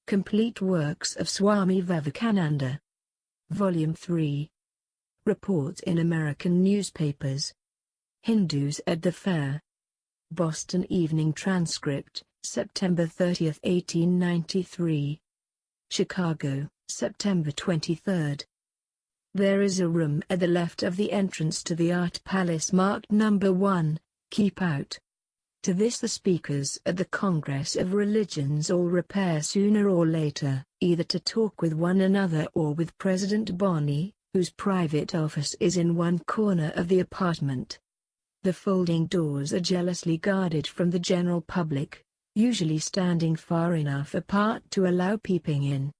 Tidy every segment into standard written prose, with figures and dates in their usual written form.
Complete Works of Swami Vivekananda. Volume 3. Reports in American Newspapers. Hindus at the Fair. Boston Evening Transcript, September 30, 1893. Chicago, September 23. There is a room at the left of the entrance to the Art Palace marked number 1, keep out. To this the speakers at the Congress of Religions all repair sooner or later, either to talk with one another or with President Bonney, whose private office is in one corner of the apartment. The folding doors are jealously guarded from the general public, usually standing far enough apart to allow peeping in.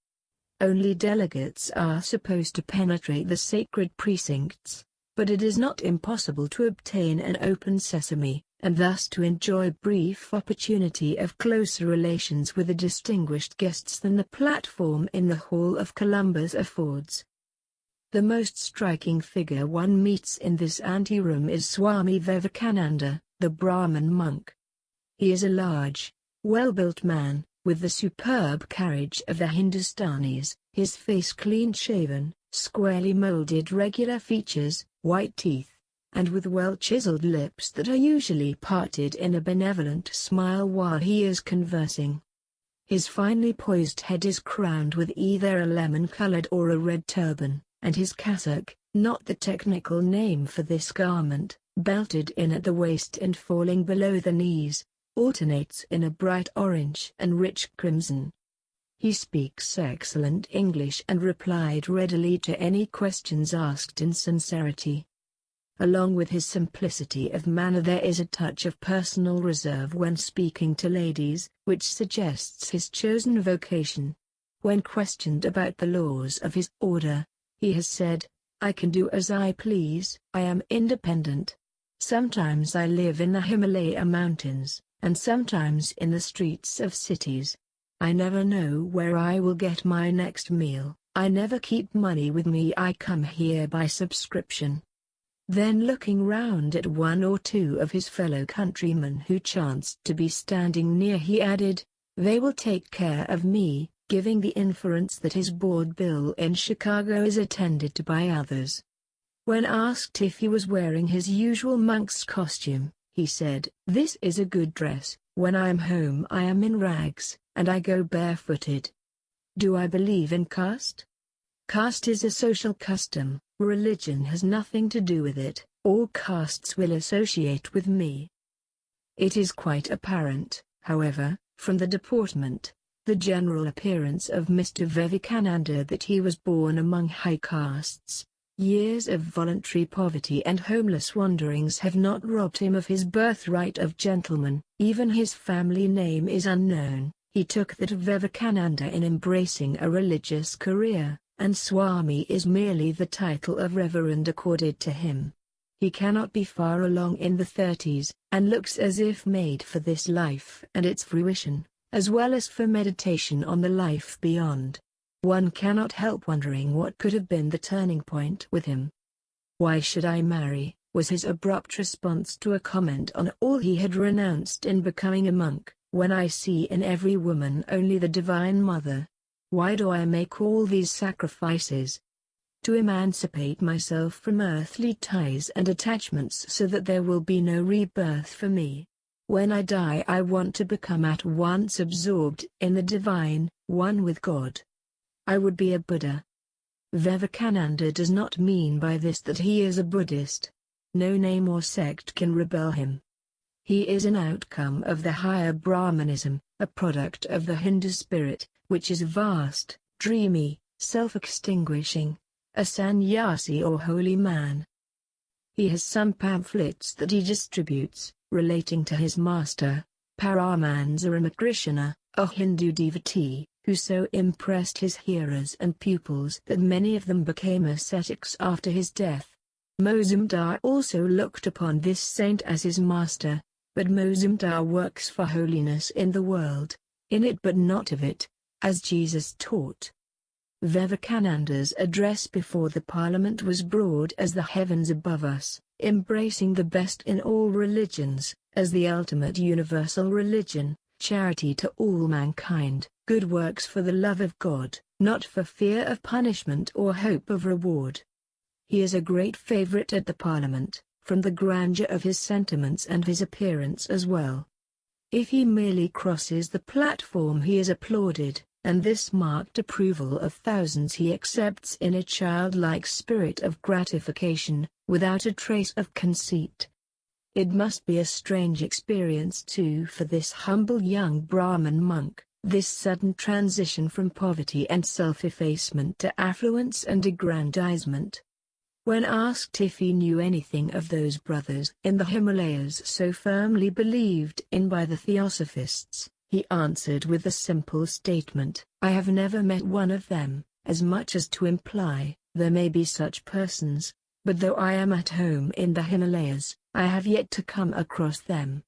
Only delegates are supposed to penetrate the sacred precincts, but it is not impossible to obtain an open sesame, and thus to enjoy brief opportunity of closer relations with the distinguished guests than the platform in the Hall of Columbus affords. The most striking figure one meets in this anteroom is Swami Vivekananda, the Brahmin monk. He is a large, well-built man, with the superb carriage of the Hindustanis, his face clean shaven, squarely moulded regular features, white teeth, and with well-chiselled lips that are usually parted in a benevolent smile while he is conversing. His finely poised head is crowned with either a lemon-colored or a red turban, and his cassock, not the technical name for this garment, belted in at the waist and falling below the knees, alternates in a bright orange and rich crimson. He speaks excellent English and replied readily to any questions asked in sincerity. Along with his simplicity of manner there is a touch of personal reserve when speaking to ladies, which suggests his chosen vocation. When questioned about the laws of his order, he has said, "I can do as I please, I am independent. Sometimes I live in the Himalaya mountains, and sometimes in the streets of cities. I never know where I will get my next meal, I never keep money with me, I come here by subscription." Then looking round at one or two of his fellow countrymen who chanced to be standing near, he added, "They will take care of me," giving the inference that his board bill in Chicago is attended to by others. When asked if he was wearing his usual monk's costume, he said, "This is a good dress, when I am home I am in rags, and I go barefooted." Do I believe in caste? Caste is a social custom, religion has nothing to do with it, all castes will associate with me. It is quite apparent, however, from the deportment, the general appearance of Mr. Vivekananda that he was born among high castes. Years of voluntary poverty and homeless wanderings have not robbed him of his birthright of gentleman, even his family name is unknown. He took that of Vivekananda in embracing a religious career, and Swami is merely the title of reverend accorded to him. He cannot be far along in the 30s, and looks as if made for this life and its fruition, as well as for meditation on the life beyond. One cannot help wondering what could have been the turning point with him. "Why should I marry?" was his abrupt response to a comment on all he had renounced in becoming a monk, "when I see in every woman only the Divine Mother. Why do I make all these sacrifices? To emancipate myself from earthly ties and attachments so that there will be no rebirth for me. When I die I want to become at once absorbed in the divine, one with God. I would be a Buddha." Vivekananda does not mean by this that he is a Buddhist. No name or sect can rebel him. He is an outcome of the higher Brahmanism, a product of the Hindu spirit, which is vast, dreamy, self-extinguishing, a sannyasi or holy man. He has some pamphlets that he distributes, relating to his master, Paramahansa Ramakrishna, a Hindu devotee, who so impressed his hearers and pupils that many of them became ascetics after his death. Mazumdar also looked upon this saint as his master, but Mazumdar works for holiness in the world, in it but not of it, as Jesus taught. Vivekananda's address before the Parliament was broad as the heavens above us, embracing the best in all religions, as the ultimate universal religion, charity to all mankind, good works for the love of God, not for fear of punishment or hope of reward. He is a great favorite at the Parliament, from the grandeur of his sentiments and his appearance as well. If he merely crosses the platform he is applauded, and this marked approval of thousands he accepts in a childlike spirit of gratification, without a trace of conceit. It must be a strange experience too for this humble young Brahmin monk, this sudden transition from poverty and self-effacement to affluence and aggrandizement. When asked if he knew anything of those brothers in the Himalayas so firmly believed in by the Theosophists, he answered with a simple statement, "I have never met one of them," as much as to imply, there may be such persons, but though I am at home in the Himalayas, I have yet to come across them.